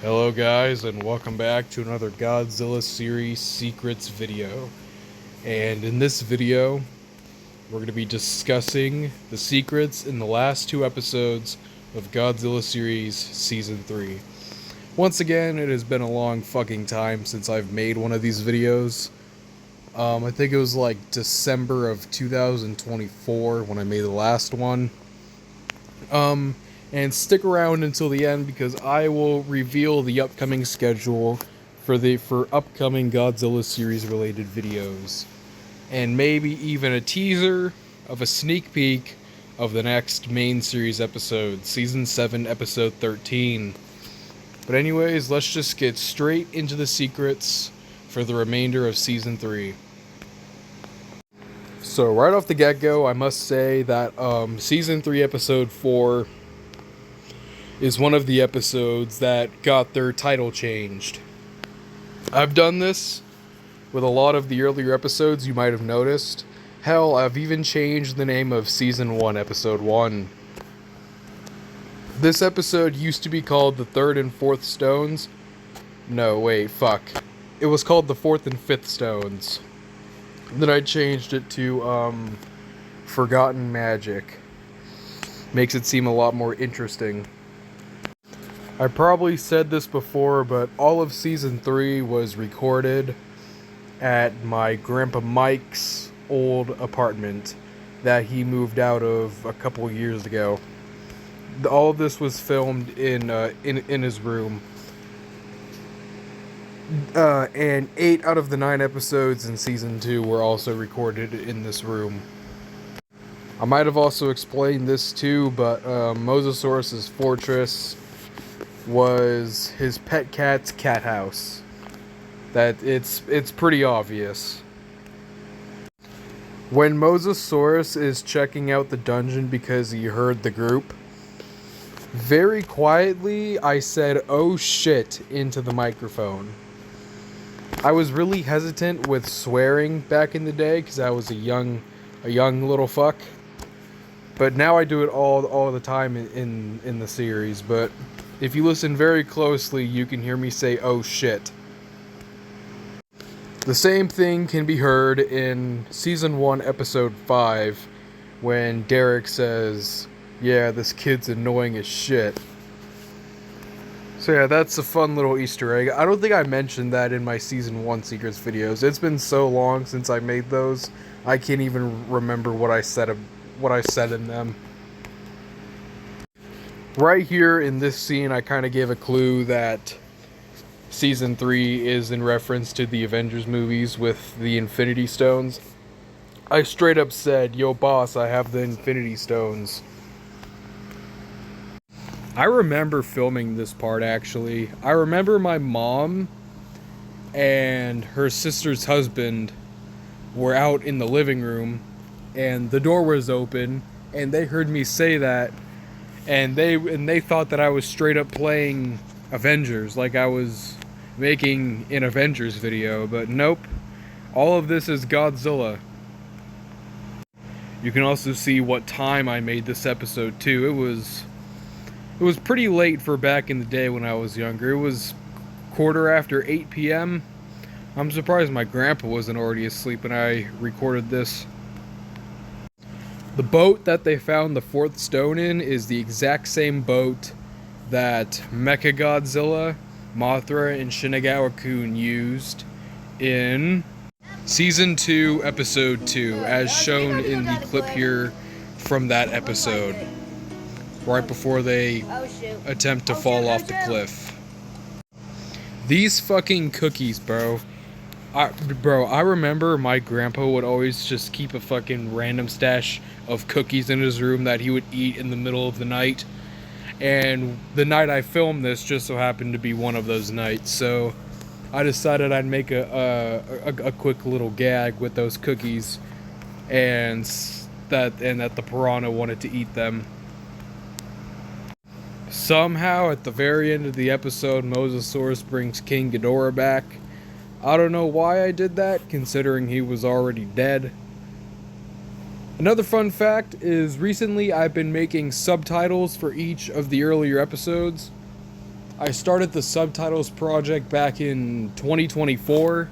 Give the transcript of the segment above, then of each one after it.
Hello guys, and welcome back to another Godzilla series secrets video. And in this video, we're going to be discussing the secrets in the last two episodes of Godzilla series season 3. Once again, it has been a long fucking time since I've made one of these videos. I think it was like December of 2024 when I made the last one. And stick around until the end because I will reveal the upcoming schedule for upcoming Godzilla series related videos, and maybe even a teaser of a sneak peek of the next main series episode, season 7, episode 13. But anyways, let's just get straight into the secrets for the remainder of season 3. So right off the get-go, I must say that season 3 episode 4 is one of the episodes that got their title changed. I've done this with a lot of the earlier episodes, you might have noticed. Hell, I've even changed the name of season 1, episode 1. This episode used to be called the Third and Fourth Stones. No, wait, fuck. It was called the Fourth and Fifth Stones. Then I changed it to, Forgotten Magic. Makes it seem a lot more interesting. I probably said this before, but all of season 3 was recorded at my Grandpa Mike's old apartment that he moved out of a couple years ago. All of this was filmed in his room. And 8 out of the 9 episodes in season 2 were also recorded in this room. I might have also explained this too, but Mosasaurus's fortress was his pet cat's cat house. That it's pretty obvious. When Mosasaurus is checking out the dungeon because he heard the group, very quietly I said "oh shit" into the microphone. I was really hesitant with swearing back in the day because I was a young little fuck. But now I do it all the time in the series, but if you listen very closely, you can hear me say, "oh shit." The same thing can be heard in Season 1, Episode 5, when Derek says, "yeah, this kid's annoying as shit." So yeah, that's a fun little Easter egg. I don't think I mentioned that in my Season 1 Secrets videos. It's been so long since I made those, I can't even remember what I said in them. Right here in this scene, I kind of gave a clue that Season 3 is in reference to the Avengers movies with the Infinity Stones. I straight up said, "yo boss, I have the Infinity Stones." I remember filming this part actually. I remember my mom and her sister's husband were out in the living room and the door was open and they heard me say that. And they thought that I was straight up playing Avengers, like I was making an Avengers video, but nope. All of this is Godzilla. You can also see what time I made this episode too. It was pretty late for back in the day when I was younger. It was 8:15 p.m. I'm surprised my grandpa wasn't already asleep when I recorded this. The boat that they found the fourth stone in is the exact same boat that Mechagodzilla, Mothra, and Shinagawa-kun used in Season 2, Episode 2, as shown in the clip here from that episode, right before they attempt to fall off the cliff. These fucking cookies, bro. I remember my grandpa would always just keep a fucking random stash of cookies in his room that he would eat in the middle of the night. And the night I filmed this just so happened to be one of those nights. So I decided I'd make a quick little gag with those cookies, and that the piranha wanted to eat them. Somehow, at the very end of the episode, Mosasaurus brings King Ghidorah back. I don't know why I did that, considering he was already dead. Another fun fact is recently I've been making subtitles for each of the earlier episodes. I started the subtitles project back in 2024,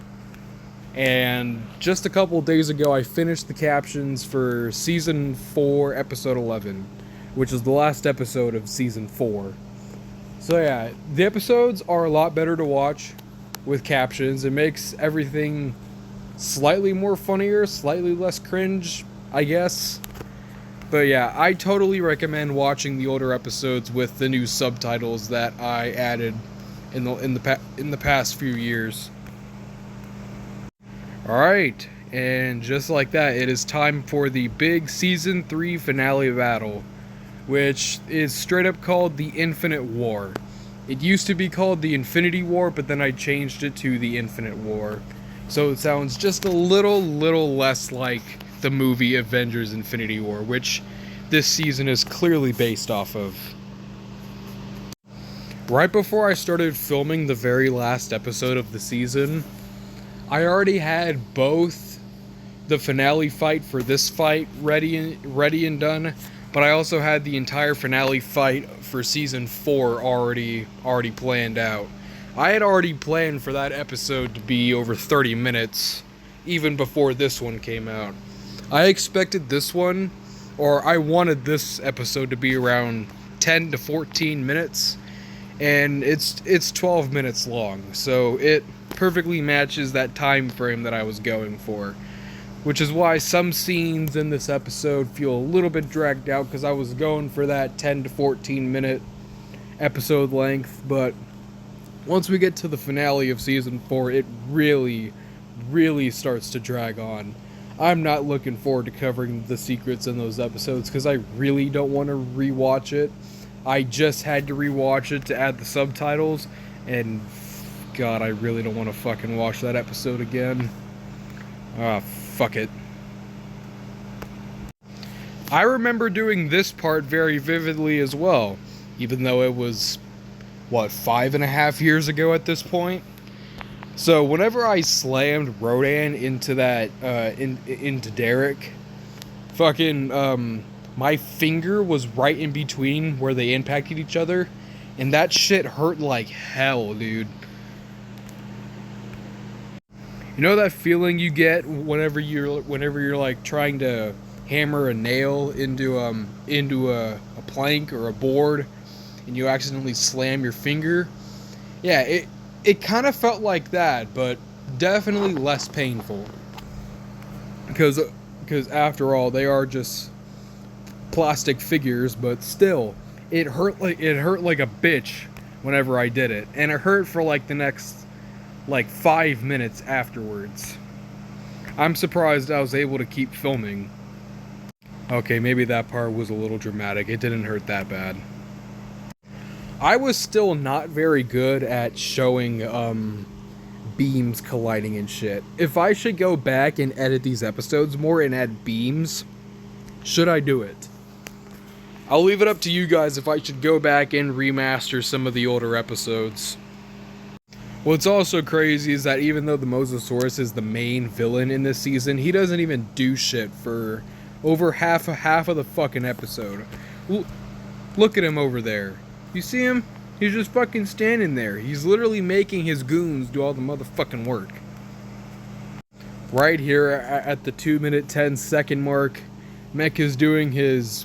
and just a couple days ago I finished the captions for Season 4, Episode 11, which is the last episode of Season 4. So yeah, the episodes are a lot better to watch with captions. It makes everything slightly more funnier, slightly less cringe, I guess. But yeah, I totally recommend watching the older episodes with the new subtitles that I added in the past few years. All right, and just like that, it is time for the big Season 3 finale battle, which is straight up called the Infinite War. It used to be called the Infinity War, but then I changed it to the Infinite War. So it sounds just a little less like the movie Avengers Infinity War, which this season is clearly based off of. Right before I started filming the very last episode of the season, I already had both the finale fight for this fight ready and done, but I also had the entire finale fight for Season 4 already planned out. I had already planned for that episode to be over 30 minutes, even before this one came out. I expected this one, or I wanted this episode to be around 10 to 14 minutes, and it's 12 minutes long, so it perfectly matches that time frame that I was going for. Which is why some scenes in this episode feel a little bit dragged out, because I was going for that 10 to 14 minute episode length, but once we get to the finale of Season 4, it really starts to drag on. I'm not looking forward to covering the secrets in those episodes, because I really don't want to rewatch it. I just had to rewatch it to add the subtitles, and God, I really don't want to fucking watch that episode again. Fuck it. I remember doing this part very vividly as well, even though it was, 5.5 years ago at this point? So whenever I slammed Rodan into that, into Derek, fucking, my finger was right in between where they impacted each other, and that shit hurt like hell, dude. You know that feeling you get whenever you're like trying to hammer a nail into a plank or a board, and you accidentally slam your finger? Yeah, it kind of felt like that, but definitely less painful. Because after all, they are just plastic figures, but still, it hurt like a bitch whenever I did it, and it hurt for like the next 5 minutes afterwards. I'm surprised I was able to keep filming. Okay, maybe that part was a little dramatic. It didn't hurt that bad. I was still not very good at showing beams colliding and shit. If I should go back and edit these episodes more and add beams, should I do it? I'll leave it up to you guys if I should go back and remaster some of the older episodes. What's also crazy is that even though the Mosasaurus is the main villain in this season, he doesn't even do shit for over half of the fucking episode. Look at him over there. You see him? He's just fucking standing there. He's literally making his goons do all the motherfucking work. Right here at the 2-minute 10-second mark, Mech is doing his...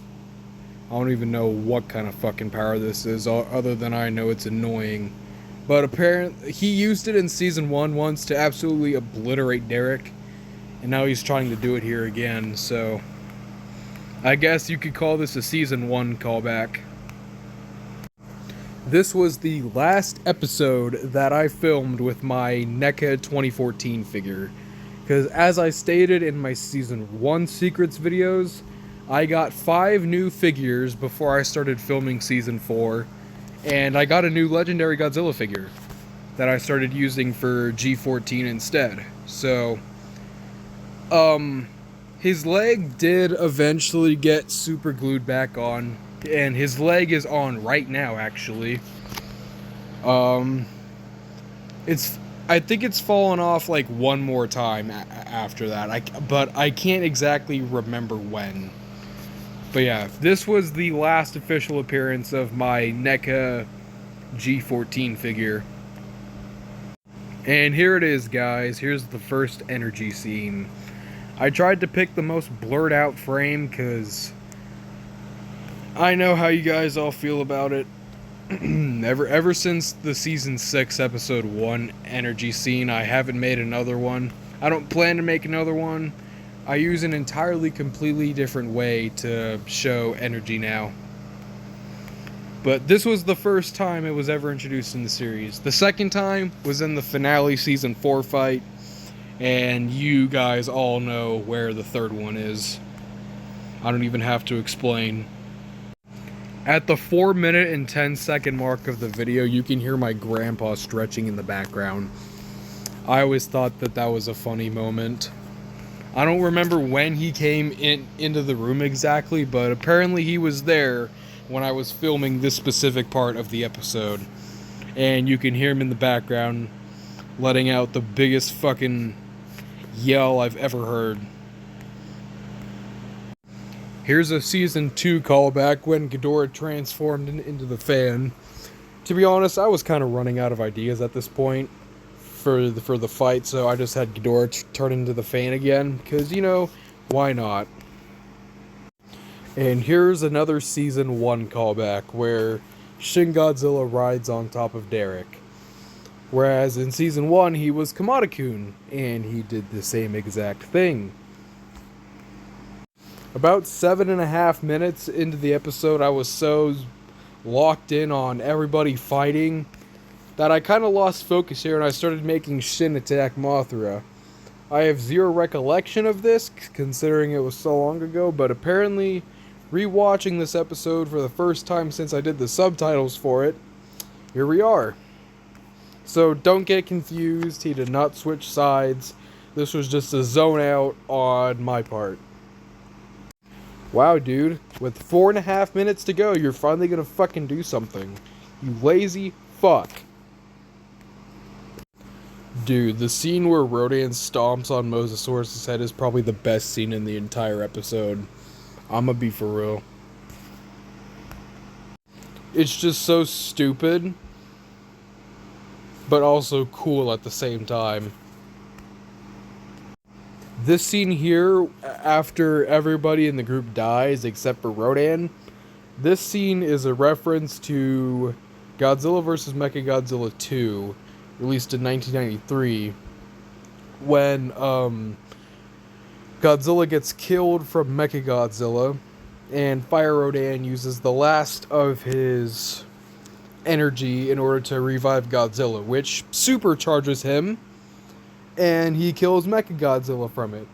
I don't even know what kind of fucking power this is, other than I know it's annoying. But apparently, he used it in Season 1 once to absolutely obliterate Derek, and now he's trying to do it here again, so... I guess you could call this a Season 1 callback. This was the last episode that I filmed with my NECA 2014 figure, because as I stated in my Season 1 Secrets videos, I got 5 new figures before I started filming Season 4, and I got a new Legendary Godzilla figure that I started using for G14 instead. So, his leg did eventually get super glued back on, and his leg is on right now, actually. I think it's fallen off like one more time after that, but I can't exactly remember when. But yeah, this was the last official appearance of my NECA G14 figure. And here it is, guys. Here's the first energy scene. I tried to pick the most blurred out frame because I know how you guys all feel about it. Ever since the season 6 episode 1 energy scene, I haven't made another one. I don't plan to make another one. I use an entirely completely different way to show energy now. But this was the first time it was ever introduced in the series. The second time was in the finale season 4 fight, and you guys all know where the third one is. I don't even have to explain. At the 4-minute and 10-second mark of the video, you can hear my grandpa stretching in the background. I always thought that that was a funny moment. I don't remember when he came into the room exactly, but apparently he was there when I was filming this specific part of the episode. And you can hear him in the background letting out the biggest fucking yell I've ever heard. Here's a season 2 callback when Ghidorah transformed into the fan. To be honest, I was kind of running out of ideas at this point for the fight, so I just had Ghidorah turn into the fan again, because, you know, why not? And here's another season 1 callback where Shin Godzilla rides on top of Derek. Whereas in season 1 he was Kamada-kun, and he did the same exact thing. About 7.5 minutes into the episode, I was so locked in on everybody fighting that I kind of lost focus here, and I started making Shin attack Mothra. I have zero recollection of this, considering it was so long ago, but apparently, rewatching this episode for the first time since I did the subtitles for it, here we are. So don't get confused, he did not switch sides. This was just a zone out on my part. Wow, dude, with 4.5 minutes to go, you're finally gonna fucking do something. You lazy fuck. Dude, the scene where Rodan stomps on Mosasaurus' head is probably the best scene in the entire episode. I'ma be for real. It's just so stupid, but also cool at the same time. This scene here, after everybody in the group dies except for Rodan, this scene is a reference to Godzilla vs. Mechagodzilla 2, released in 1993, when Godzilla gets killed from Mechagodzilla, and Fire Rodan uses the last of his energy in order to revive Godzilla, which supercharges him, and he kills Mechagodzilla from it.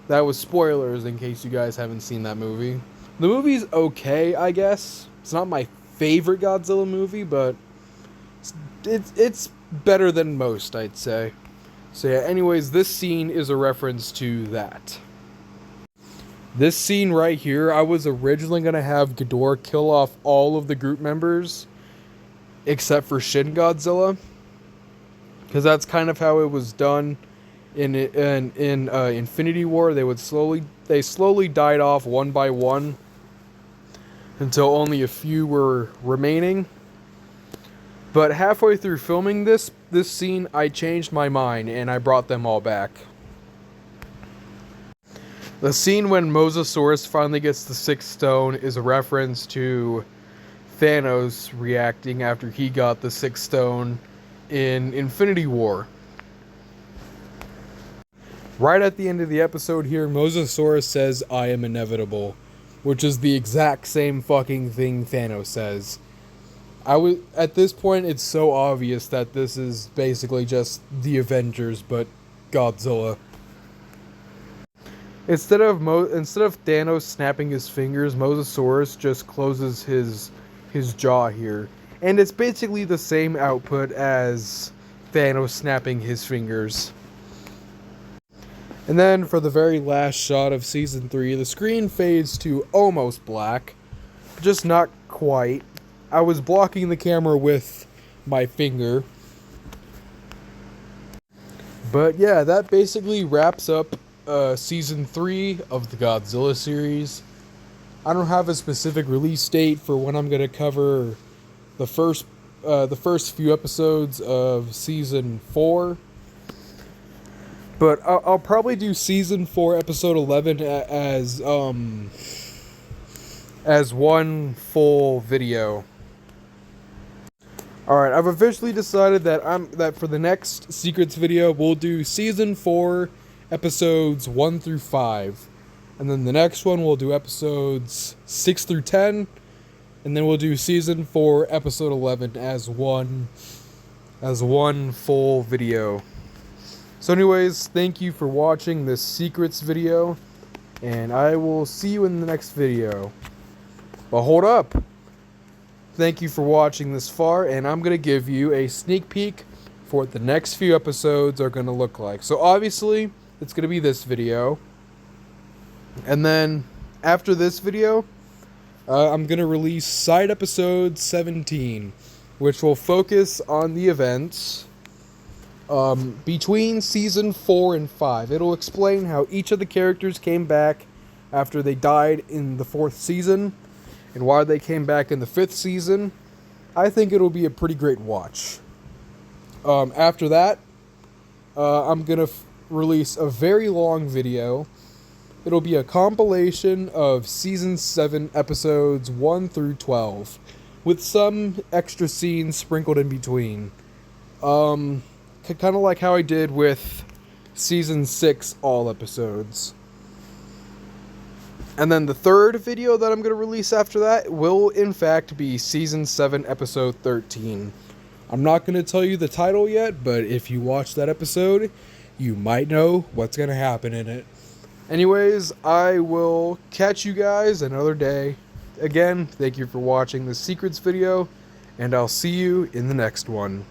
That was spoilers in case you guys haven't seen that movie. The movie's okay, I guess. It's not my favorite Godzilla movie, but it's better than most, I'd say. So yeah, anyways, this scene is a reference to that. This scene right here, I was originally going to have Ghidorah kill off all of the group members, except for Shin Godzilla, because that's kind of how it was done in Infinity War. They slowly died off one by one until only a few were remaining. But halfway through filming this scene, I changed my mind and I brought them all back. The scene when Mosasaurus finally gets the 6th stone is a reference to Thanos reacting after he got the 6th stone in Infinity War. Right at the end of the episode here, Mosasaurus says, "I am inevitable," which is the exact same fucking thing Thanos says. At this point, it's so obvious that this is basically just the Avengers, but Godzilla. Instead of Thanos snapping his fingers, Mosasaurus just closes his jaw here. And it's basically the same output as Thanos snapping his fingers. And then for the very last shot of Season 3, the screen fades to almost black. Just not quite. I was blocking the camera with my finger. But yeah, that basically wraps up Season 3 of the Godzilla series. I don't have a specific release date for when I'm going to cover the first the first few episodes of season 4. But I'll probably do season 4, episode 11 as one full video. All right, I've officially decided that for the next secrets video, we'll do season 4, episodes 1 through 5, and then the next one we'll do episodes 6 through 10, and then we'll do season 4, episode 11 as one full video. So anyways, thank you for watching this secrets video, and I will see you in the next video. But hold up! Thank you for watching this far, and I'm going to give you a sneak peek for what the next few episodes are going to look like. So obviously, it's going to be this video. And then, after this video, I'm going to release side episode 17, which will focus on the events between season 4 and 5. It'll explain how each of the characters came back after they died in the 4th season, and why they came back in the 5th season. I think it'll be a pretty great watch. After that, I'm going to release a very long video. It'll be a compilation of season 7 episodes 1 through 12, with some extra scenes sprinkled in between. Kind of like how I did with season 6 all episodes. And then the third video that I'm going to release after that will in fact be season 7 episode 13. I'm not going to tell you the title yet, but if you watch that episode, you might know what's going to happen in it. Anyways, I will catch you guys another day. Again, thank you for watching this secrets video, and I'll see you in the next one.